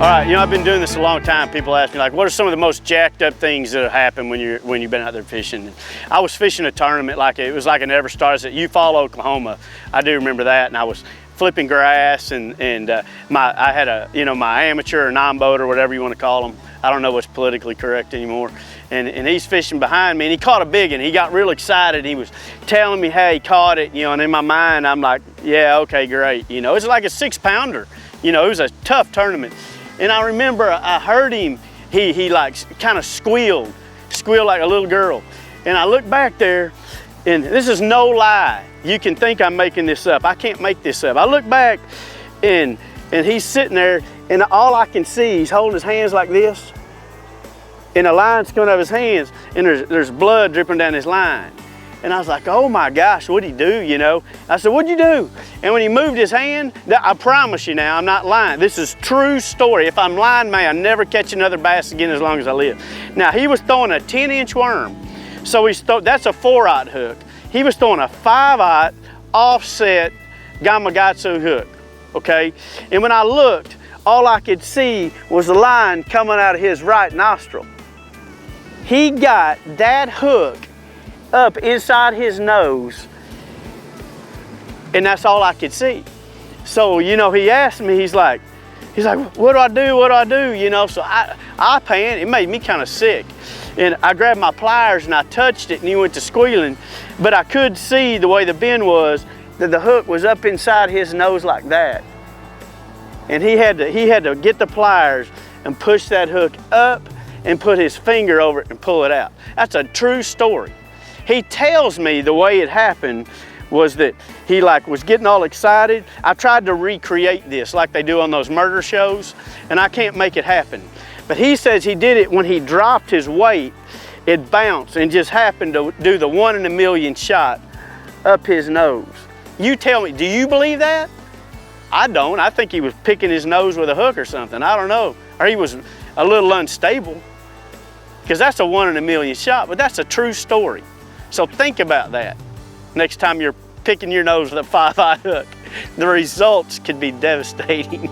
All right, I've been doing this a long time. People ask me, like, what are some of the most jacked up things that have happened when you've been out there fishing? I was fishing a tournament, it was like an ever starts at Eufaula, Oklahoma. I do remember that, and I was flipping grass, and I had my amateur or non-boat or whatever you want to call them. I don't know what's politically correct anymore. And he's fishing behind me, and he caught a big one. He got real excited. He was telling me how he caught it, and in my mind, I'm like, yeah, okay, great. It's like a 6-pounder. It was a tough tournament. And I remember I heard him, he like kind of squealed like a little girl. And I looked back there, and this is no lie. You can think I'm making this up. I can't make this up. I look back, and he's sitting there, and all I can see, he's holding his hands like this, and the line's coming out of his hands, and there's blood dripping down his line. And I was like, oh my gosh, what'd he do, I said, what'd you do? And when he moved his hand, I promise you now, I'm not lying. This is true story. If I'm lying, may I never catch another bass again as long as I live. Now, he was throwing a 10-inch worm. So that's a 4-aught hook. He was throwing a 5-aught offset Gamakatsu hook, okay? And when I looked, all I could see was the line coming out of his right nostril. He got that hook up inside his nose, and that's all I could see. So, he asked me, he's like, what do I do, what do I do, So I panicked. It made me kind of sick. And I grabbed my pliers and I touched it, and he went to squealing, but I could see the way the bend was, that the hook was up inside his nose like that. And he had to get the pliers and push that hook up and put his finger over it and pull it out. That's a true story. He tells me the way it happened was that he was getting all excited. I tried to recreate this like they do on those murder shows, and I can't make it happen. But he says he did it when he dropped his weight, it bounced and just happened to do the 1 in a million shot up his nose. You tell me, do you believe that? I don't. I think he was picking his nose with a hook or something. I don't know. Or he was a little unstable, because that's a 1 in a million shot, but that's a true story. So think about that next time you're picking your nose with a 5-aught hook. The results could be devastating.